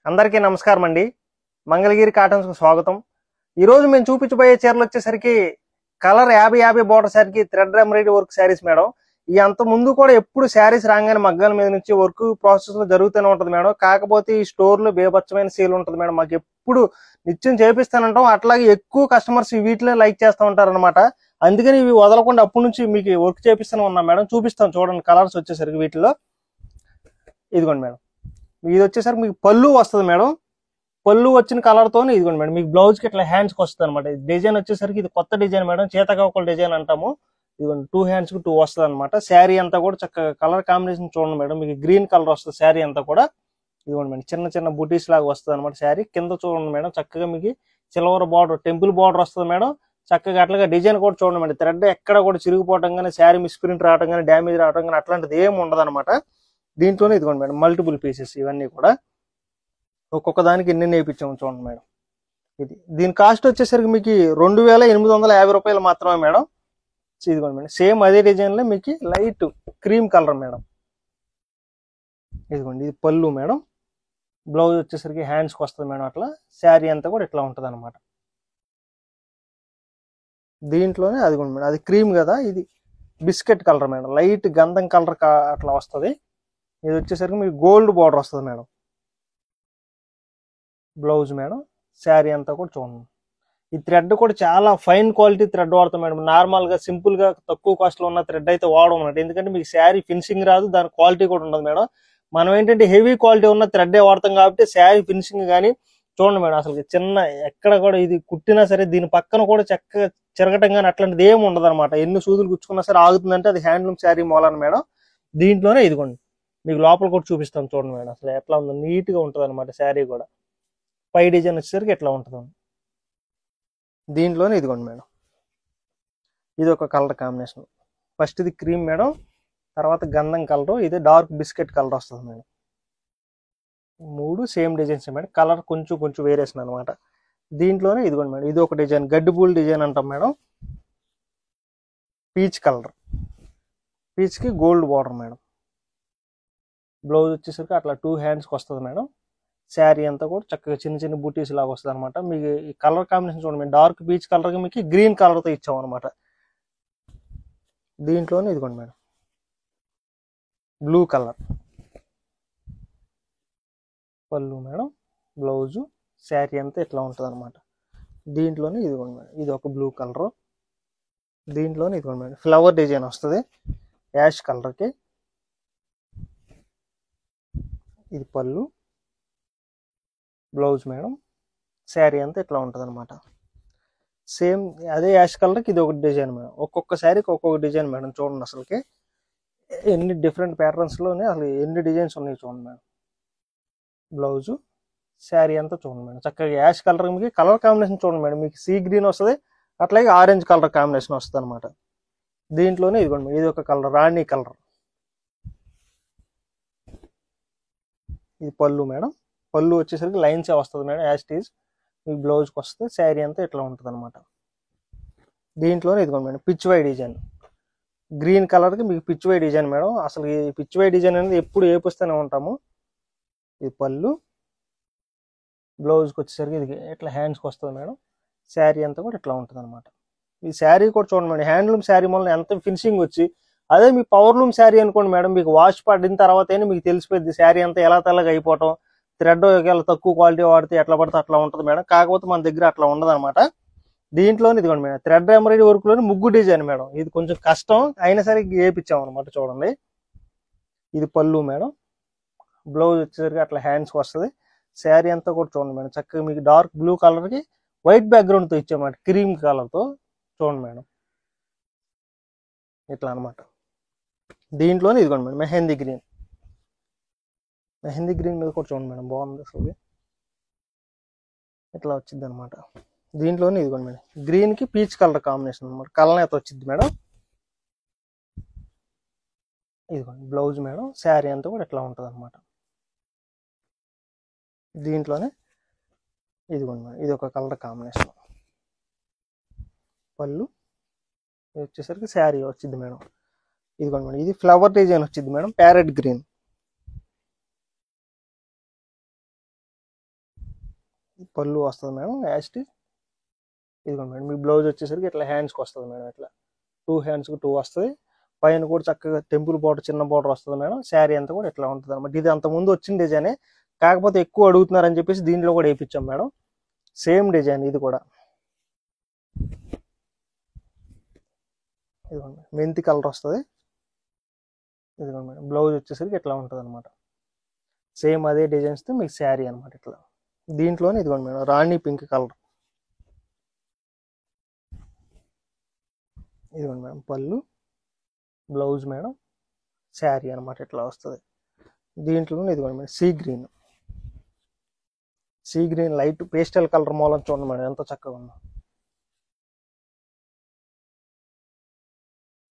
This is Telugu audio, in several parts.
అందరికీ నమస్కారం అండి. మంగళగిరి కాటన్స్ కు స్వాగతం. ఈ రోజు మేము చూపించబోయే చీరలు వచ్చేసరికి కలర్ 50-50 బోర్డర్ సారీకి thread embroidery work saris madam. ఈ అంత ముందు కూడా ఎప్పుడు శారీస్ రాగానే మగ్గాల మీద నుంచి వర్క్ ప్రాసెస్ లో జరుగుతూనే ఉంటది మేడం. కాకపోతే ఈ స్టోర్ లో బేభత్సమైన సేల్ ఉంటది మేడం. మాకు ఎప్పుడు నిత్యం చేపిస్తానంటాం. అట్లాగే ఎక్కువ కస్టమర్స్ వీటిలో లైక్ చేస్తూ ఉంటారు అనమాట. అందుకని ఇవి వదలకుండా అప్పటి నుంచి మీకు వర్క్ చేపిస్తూనే ఉన్నాం మేడం. చూపిస్తాం చూడండి కలర్స్ వచ్చేసరికి వీటిలో. ఇదిగోండి మేడం, ఇది వచ్చేసరికి మీకు పళ్ళు వస్తుంది మేడం. పళ్ళు వచ్చిన కలర్ తోనే ఇదిగోండి మేడం, మీకు బ్లౌజ్ కి ఇట్లా హ్యాండ్స్ కి వస్తుంది అనమాట. డిజైన్ వచ్చేసరికి ఇది కొత్త డిజైన్ మేడం, చేతకాకుల డిజైన్ అంటాము. ఇదిగోండి 2 హ్యాండ్స్ కి 2 వస్తుంది అనమాట. శారీ అంతా కూడా చక్కగా కలర్ కాంబినేషన్ చూడండి మేడం, మీకు గ్రీన్ కలర్ వస్తుంది శారీ అంతా కూడా. ఇదిగోండి మేడం, చిన్న చిన్న బుటీస్ లాగా వస్తుంది అనమాట శారీ. కింద చూడండి మేడం, చక్కగా మీకు సిల్వర్ బార్డర్, టెంపుల్ బార్డర్ వస్తుంది మేడం. చక్కగా అట్లాగా డిజైన్ కూడా చూడండి మేడం, థ్రెడ్ ఎక్కడ కూడా చిరిగిపోవటం కానీ, శారీ మిస్ప్రింట్ రావడం కానీ, డ్యామేజ్ రావడం కానీ అట్లాంటిది ఏమి ఉండదు అనమాట. దీంట్లోనే ఇదిగోండి మేడం, మల్టిపుల్ పీసెస్ ఇవన్నీ కూడా ఒక్కొక్క దానికి ఎన్ని నేర్పించాము చూడండి మేడం. దీని కాస్ట్ వచ్చేసరికి మీకు 2850 రూపాయలు మాత్రమే మేడం. ఇదిగోండి మేడం, సేమ్ అదే డిజైన్ లో మీకు లైట్ క్రీమ్ కలర్ మేడం. ఇదిగోండి, ఇది పళ్ళు మేడం. బ్లౌజ్ వచ్చేసరికి హ్యాండ్స్ కి వస్తుంది మేడం. అట్లా శారీ అంతా కూడా ఇట్లా ఉంటది అనమాట. దీంట్లోనే అదిగోండి మేడం, అది క్రీమ్ కదా, ఇది బిస్కెట్ కలర్ మేడం, లైట్ గంధం కలర్ అట్లా వస్తుంది. ఇది వచ్చేసరికి మీకు గోల్డ్ బార్డర్ వస్తుంది మేడం. బ్లౌజ్ మేడం, శారీ అంతా కూడా చూడండి. ఈ థ్రెడ్ కూడా చాలా ఫైన్ క్వాలిటీ థ్రెడ్ వాడతాం మేడం. నార్మల్ గా సింపుల్ గా తక్కువ కాస్ట్ లో ఉన్న థ్రెడ్ అయితే వాడడం అన్నట్టు. ఎందుకంటే మీకు శారీ ఫినిషింగ్ రాదు, దాని క్వాలిటీ కూడా ఉండదు మేడం. మనం ఏంటంటే హెవీ క్వాలిటీ ఉన్న థ్రెడ్ వాడతాం కాబట్టి శారీ ఫినిషింగ్ కానీ చూడండి మేడం, అసలు చిన్న ఎక్కడ కూడా ఇది కుట్టినా సరే దీని పక్కన కూడా చక్కగా చెరగటం కానీ అట్లాంటిది ఏమి ఉండదు అనమాట. ఎన్ని సూదులు గుచ్చుకున్నా సరే ఆగుతుందంటే అది హ్యాండ్లూమ్ శారీ మూలాన మేడం. దీంట్లోనే ఇదిగోండి, మీకు లోపల కూడా చూపిస్తాం చూడండి మేడం, అసలు ఎట్లా ఉందో నీట్ గా ఉంటది అనమాట. శారీ కూడా పై డిజైన్ వచ్చేసరికి ఎట్లా ఉంటుంది. దీంట్లోనే ఇదిగోండి మేడం, ఇది ఒక కలర్ కాంబినేషన్. ఫస్ట్ ఇది క్రీమ్ మేడం, తర్వాత గంధం కలర్, ఇది డార్క్ బిస్కెట్ కలర్ వస్తుంది madam. 3 same designs madam, colour కొంచెం కొంచెం వేరియేషన్ అనమాట. దీంట్లోనే ఇదిగోండి మేడం, ఇది ఒక డిజైన్ గడ్డిపూల్ డిజైన్ అంటాం మేడం. పీచ్ కలర్, పీచ్ కి గోల్డ్ బార్డర్ మేడం. బ్లౌజ్ వచ్చేసరికి అట్లా 2 హ్యాండ్స్ కి వస్తుంది మేడం. శారీ అంతా కూడా చక్కగా చిన్న చిన్న బూటీస్ లాగా వస్తుంది అనమాట. మీకు ఈ కలర్ కాంబినేషన్ చూడండి, డార్క్ పీచ్ కలర్ కి మీకు గ్రీన్ కలర్ తో ఇచ్చాం అనమాట. దీంట్లోనే ఇదిగోండి మేడం, బ్లూ కలర్ పళ్ళు మేడం, బ్లౌజు, శారీ అంతా ఇట్లా ఉంటుంది అనమాట. దీంట్లోనే ఇదిగోండి మేడం, ఇది ఒక బ్లూ కలర్. దీంట్లోనే ఇదిగోండి మేడం, ఫ్లవర్ డిజైన్ వస్తుంది యాష్ కలర్ కి. ఇది పళ్ళు, బ్లౌజ్ మేడం, శారీ అంతా ఇట్లా ఉంటుంది అనమాట. సేమ్ అదే యాష్ కలర్కి ఇది ఒక డిజైన్ మేడం. ఒక్కొక్క శారీకి ఒక్కొక్క డిజైన్ మేడం. చూడండి అసలుకి ఎన్ని డిఫరెంట్ ప్యాటర్న్స్ లోనే అసలు ఎన్ని డిజైన్స్ ఉన్నాయి చూడండి మేడం. బ్లౌజు, శారీ అంతా చూడండి మేడం, చక్కగా యాష్ కలర్ మీకు కలర్ కాంబినేషన్ చూడండి మేడం, మీకు సీ గ్రీన్ వస్తుంది, అట్లాగే ఆరెంజ్ కలర్ కాంబినేషన్ వస్తుంది అనమాట. దీంట్లోనే ఇదిగోండి మేడం, ఇది ఒక కలర్ రాణి కలర్. ఇది పళ్ళు మేడం, పళ్ళు వచ్చేసరికి లైన్స్ వస్తుంది మేడం యాజ్ టీజ్. మీకు బ్లౌజ్కి వస్తుంది, శారీ అంతా ఇట్లా ఉంటుంది అనమాట. దీంట్లోనే ఇదిగోండి మేడం, పిచ్ వై డిజైన్, గ్రీన్ కలర్కి మీకు పిచ్ వై డిజైన్ మేడం. అసలు ఈ పిచ్ వై డిజైన్ అనేది ఎప్పుడు వేపిస్తూనే ఉంటాము. ఇది పళ్ళు, బ్లౌజ్కి వచ్చేసరికి ఇది ఇట్లా హ్యాండ్స్కి వస్తుంది మేడం. శారీ అంతా కూడా ఇట్లా ఉంటుంది అనమాట. ఈ శారీ కూడా చూడండి మేడం, హ్యాండ్లూమ్ శారీ వల్ల ఎంత ఫినిషింగ్ వచ్చి, అదే మీ పవర్లూమ్ శారీ అనుకోండి మేడం, మీకు వాష్ పడిన తర్వాతనే మీకు తెలిసిపోయింది శారీ అంతా ఎలా తెల్లగా అయిపోవటం. థ్రెడ్ తక్కువ క్వాలిటీ వాడితే ఎట్లా పడితే అట్లా ఉంటుంది మేడం. కాకపోతే మన దగ్గర అట్లా ఉండదు అనమాట. దీంట్లోనే ఇదిగోండి మేడం, థ్రెడ్ ఎంబ్రాయిడరీ వర్క్ లోనే ముగ్గు డిజైన్ మేడం. ఇది కొంచెం కష్టం అయినా సరే వేయించాం అనమాట. చూడండి, ఇది పళ్ళు మేడం, బ్లౌజ్ వచ్చేసరికి అట్లా హ్యాండ్స్కి వస్తుంది. శారీ అంతా కూడా చూడండి మేడం, చక్కగా మీకు డార్క్ బ్లూ కలర్ కి వైట్ బ్యాక్గ్రౌండ్ తో ఇచ్చామన్నమాట, క్రీమ్ కలర్ తో. చూడండి మేడం, ఇట్లా అనమాట. దీంట్లోనే ఇదిగోండి madam, mehndi green, mehndi green మీద కూడా చూడండి మేడం, బాగుంది అసలు, ఇట్లా వచ్చింది అనమాట. దీంట్లోనే ఇదిగోండి మేడం, గ్రీన్ కి పీచ్ కలర్ కాంబినేషన్ అనమాట, కలనేత వచ్చింది మేడం. ఇదిగోండి బ్లౌజ్ మేడం, శారీ అంతా కూడా ఇట్లా ఉంటుంది అనమాట. దీంట్లోనే ఇదిగోండి మేడం, ఇది ఒక కలర్ కాంబినేషన్. పళ్ళు, ఇది వచ్చేసరికి శారీ వచ్చింది మేడం. ఇదిగోండి మేడం, ఇది ఫ్లవర్ డిజైన్ వచ్చింది మేడం, ప్యారెట్ గ్రీన్. పళ్ళు వస్తుంది మేడం యాస్ట్. ఇదిగోండి మేడం మీ బ్లౌజ్ వచ్చేసరికి ఇట్లా హ్యాండ్స్కి వస్తుంది మేడం. ఇట్లా 2 హ్యాండ్స్కి 2 వస్తుంది. పైన కూడా చక్కగా టెంపుల్ బార్డర్ చిన్న బార్డర్ వస్తుంది మేడం. శారీ అంతా కూడా ఇట్లా ఉంటుంది అనమాట. ఇది అంత ముందు వచ్చిన డిజైనే, కాకపోతే ఎక్కువ అడుగుతున్నారని చెప్పేసి దీంట్లో కూడా వేయించాం మేడం. సేమ్ డిజైన్ ఇది కూడా. ఇదిగోండి మెంతి కలర్ వస్తుంది. ఇదిగోండి మేడం బ్లౌజ్ వచ్చేసరికి ఇట్లా ఉంటుంది అనమాట. సేమ్ అదే డిజైన్స్తో మీకు శారీ అనమాట ఇట్లా. దీంట్లోనే ఇదిగోండి మేడం రాణి పింక్ కలర్. ఇదిగోండి మేడం పళ్ళు, బ్లౌజ్ మేడం, శారీ అనమాట ఇట్లా వస్తుంది. దీంట్లో ఇదిగోండి madam sea green light pastel colour మూలం చూడండి మేడం ఎంత చక్కగా ఉందో.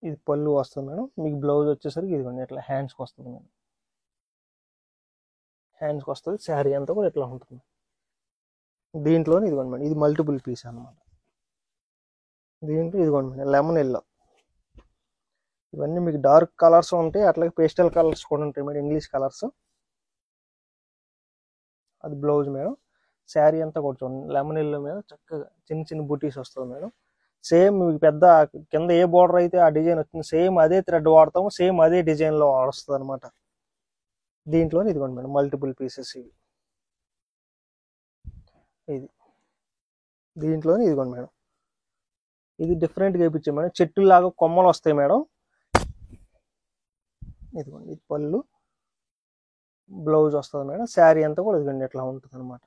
ఇది పళ్ళు వస్తుంది మేడం. మీకు బ్లౌజ్ వచ్చేసరికి ఇదిగోండి ఇట్లా హ్యాండ్స్కి వస్తుంది మేడం. హ్యాండ్స్కి వస్తుంది. శారీ అంతా కూడా ఇట్లా ఉంటుంది. దీంట్లోనే ఇదిగోండి మేడం ఇది మల్టిపుల్ పీస్ అనమాట. దీంట్లో ఇదిగోండి మేడం లెమన్ ఎల్లో. ఇవన్నీ మీకు డార్క్ కలర్స్ ఉంటాయి, అట్లాగే పేస్టల్ కలర్స్ కూడా ఉంటాయి మేడం, ఇంగ్లీష్ కలర్స్. అది బ్లౌజ్ మేడం. శారీ అంతా కూడా చూడండి లెమన్ ఎల్లో మీద చక్కగా చిన్న చిన్న బుటీస్ వస్తుంది మేడం. సేమ్ మీకు పెద్ద కింద ఏ బార్డర్ అయితే ఆ డిజైన్ వచ్చింది సేమ్ అదే థ్రెడ్ వాడతాము, సేమ్ అదే డిజైన్లో వస్తుంది అనమాట. దీంట్లోనే ఇదిగోండి మేడం మల్టిపుల్ పీసెస్ ఇవి. ఇది దీంట్లోనే ఇదిగోండి మేడం ఇది డిఫరెంట్గా వేయించాం మేడం. చెట్టులాగా కొమ్మలు వస్తాయి మేడం. ఇదిగోండి ఇది పళ్ళు, బ్లౌజ్ వస్తుంది మేడం. శారీ అంతా కూడా ఇదిగోండి ఇట్లా ఉంటుంది అనమాట.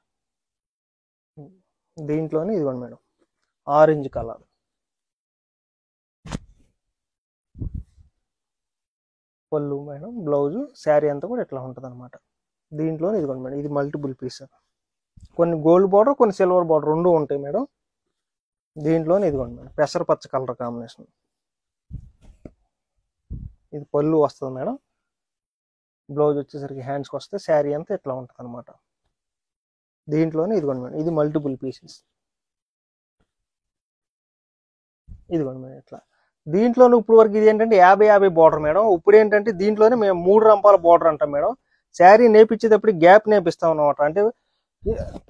దీంట్లోనే ఇదిగోండి మేడం ఆరెంజ్ కలర్. పళ్ళు మేడం, బ్లౌజ్, శారీ అంతా కూడా ఇట్లా ఉంటుంది అనమాట. దీంట్లోనే ఇదిగోండి మేడం ఇది మల్టిపుల్ పీస్. కొన్ని గోల్డ్ బార్డర్ కొన్ని సిల్వర్ బార్డర్ రెండు ఉంటాయి మేడం. దీంట్లోనే ఇదిగోండి మేడం పెసరపచ్చ కలర్ కాంబినేషన్. ఇది పళ్ళు వస్తుంది మేడం. బ్లౌజ్ వచ్చేసరికి హ్యాండ్స్కి వస్తే శారీ అంతా ఇట్లా ఉంటుంది అనమాట. దీంట్లోనే ఇదిగోండి మేడం ఇది మల్టిపుల్ పీసెస్. ఇదిగోండి మేడం ఇట్లా. దీంట్లోనే ఇప్పుడు వరకు ఇది ఏంటంటే 50-50 బార్డర్ మేడం. ఇప్పుడు ఏంటంటే దీంట్లోనే మేము 3 రంపాల బార్డర్ అంటాం మేడం. శారీ నేపించేటప్పుడు గ్యాప్ నేపిస్తాం అనమాట. అంటే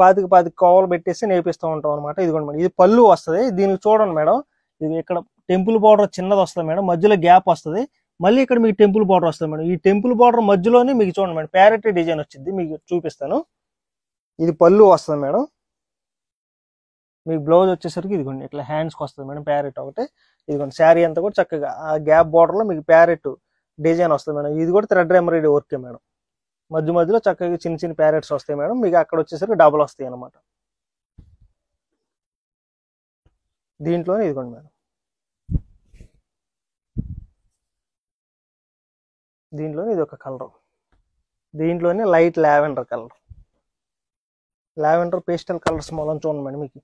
10 కోవలు పెట్టేసి నేపిస్తూ ఉంటాం అనమాట. ఇదిగోండి మేడం ఇది పళ్ళు వస్తుంది. దీనికి చూడండి మేడం ఇది ఇక్కడ టెంపుల్ బార్డర్ చిన్నది వస్తుంది మేడం, మధ్యలో గ్యాప్ వస్తుంది. మళ్ళీ ఇక్కడ మీకు టెంపుల్ బార్డర్ వస్తుంది మేడం. ఈ టెంపుల్ బార్డర్ మధ్యలోనే మీకు చూడండి మేడం ప్యారెట్ డిజైన్ వచ్చింది, మీకు చూపిస్తాను. ఇది పళ్ళు వస్తుంది మేడం. మీకు బ్లౌజ్ వచ్చేసరికి ఇదిగోండి ఇట్లా హ్యాండ్స్కి వస్తుంది మేడం ప్యారెట్ ఒకటి. ఇదిగోండి శారీ అంతా కూడా చక్కగా ఆ గ్యాప్ బార్డర్లో మీకు ప్యారెట్ డిజైన్ వస్తుంది మేడం. ఇది కూడా థ్రెడ్ ఎంబ్రాయిడరీ వర్కే మేడం. మధ్య మధ్యలో చక్కగా చిన్న చిన్న ప్యారెట్స్ వస్తాయి మేడం. మీకు అక్కడ వచ్చేసరికి డబల్ వస్తాయి అనమాట. దీంట్లోనే ఇదిగోండి మేడం దీంట్లోనే ఇది ఒక కలర్. దీంట్లోనే light lavender colour. Lavender pastel colours మూలం చూడండి మేడం మీకు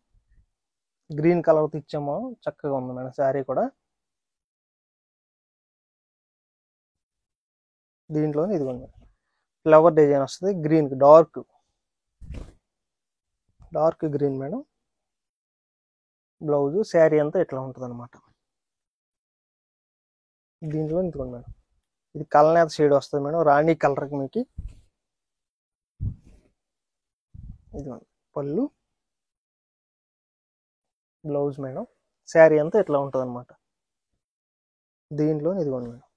గ్రీన్ కలర్ ఇచ్చాము, చక్కగా ఉంది మేడం శారీ కూడా. దీంట్లోనే ఇదిగోండి మేడం ఫ్లవర్ డిజైన్ వస్తుంది green dark green madam. Blouse, sari అంతా ఇట్లా ఉంటుంది అనమాట. దీంట్లో ఇదిగోండి మేడం ఇది కలనేత షేడ్ వస్తుంది మేడం, రాణి కలర్కి మీకు. ఇదిగోండి పళ్ళు, బ్లౌజ్ మేడం, శారీ అంతా ఇట్లా ఉంటుంది అనమాట. దీంట్లో ఇదిగోండి మేడం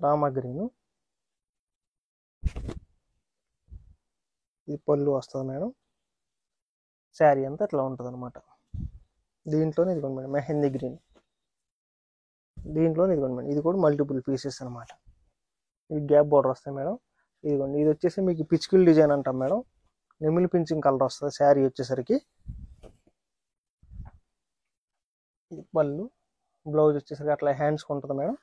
రామా గ్రీను. ఇది పళ్ళు వస్తుంది మేడం, శారీ అంతా ఇట్లా ఉంటుంది అనమాట. దీంట్లోనే ఇదిగోండి మేడం మెహందీ గ్రీన్. దీంట్లోనే ఇదిగోండి మేడం ఇది కూడా మల్టిపుల్ పీసెస్ అనమాట. ఇది గ్యాప్ బార్డర్ వస్తాయి మేడం. ఇదిగోండి ఇది వచ్చేసి మీకు పిచ్కిల్ డిజైన్ అంటాం మేడం. నెమిలి పింఛింగ్ కలర్ వస్తుంది శారీ వచ్చేసరికి. ఇది పళ్ళు, బ్లౌజ్ వచ్చేసరికి అట్లా హ్యాండ్స్కి ఉంటుంది మేడం.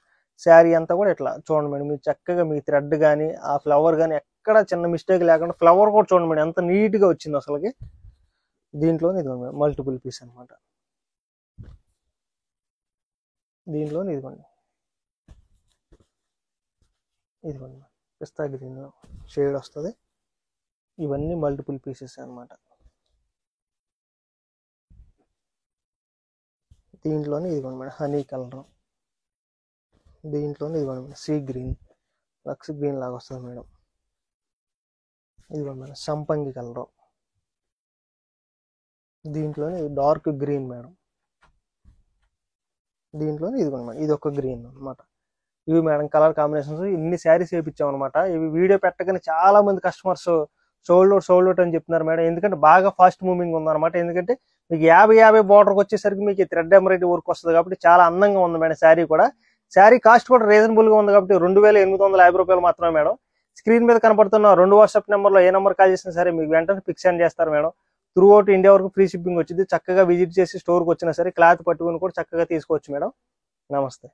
శారీ అంతా కూడా ఇట్లా చూడండి మేడం మీరు చక్కగా మీ థ్రెడ్ కానీ ఆ ఫ్లవర్ కానీ ఎక్కడ చిన్న మిస్టేక్ లేకుండా ఫ్లవర్ కూడా చూడండి మేడం ఎంత నీట్గా వచ్చింది అసలుకి. దీంట్లోనే ఇదిగోండి మేడం మల్టిపుల్ పీస్ అనమాట. దీంట్లోనే ఇదిగోండి పిస్తా గ్రీన్ షేడ్ వస్తుంది. ఇవన్నీ మల్టిపుల్ పీసెస్ అనమాట. దీంట్లోనే ఇదిగోండి మేడం హనీ కలర్. దీంట్లోనే ఇదిగోండి madam sea green, lux green లాగా వస్తుంది మేడం. ఇదిగోండి మేడం సంపంగి కలర్. దీంట్లోనే డార్క్ గ్రీన్ మేడం. దీంట్లోనే ఇదిగోండి మేడం, ఇది ఒక గ్రీన్ అనమాట. ఇవి మేడం కలర్ కాంబినేషన్స్. ఇన్ని శారీస్ వేయించాం అనమాట. ఇవి వీడియో పెట్టగానే చాలా మంది కస్టమర్స్ సోల్డ్ అవుట్ అని చెప్తున్నారు మేడం. ఎందుకంటే బాగా ఫాస్ట్ మూవింగ్ ఉందన్నమాట. ఎందుకంటే మీకు 50 బార్డర్కి వచ్చేసరికి మీకు థ్రెడ్ ఎంబ్రాయిడరీ వర్క్ వస్తుంది కాబట్టి చాలా అందంగా ఉంది మేడం. శారీ కూడా, శారీ కాస్ట్ కూడా రీజనబుల్ గా ఉంది కాబట్టి 2850 రూపాయలు మాత్రమే మేడం. స్క్రీన్ మీద కనపడుతున్న 2 వాట్సాప్ నెంబర్లో ఏ నెంబర్ కాల్ చేసినా సరే మీకు వెంటనే పిక్స్ సెండ్ చేస్తారు మేడం. త్రూ అవుట్ ఇండియా వరకు ఫ్రీ షిప్పింగ్ వచ్చింది. చక్కగా విజిట్ చేసి స్టోర్కి వచ్చినా సరే క్లాత్ పట్టుకుని కూడా చక్కగా తీసుకోవచ్చు మేడం. నమస్తే.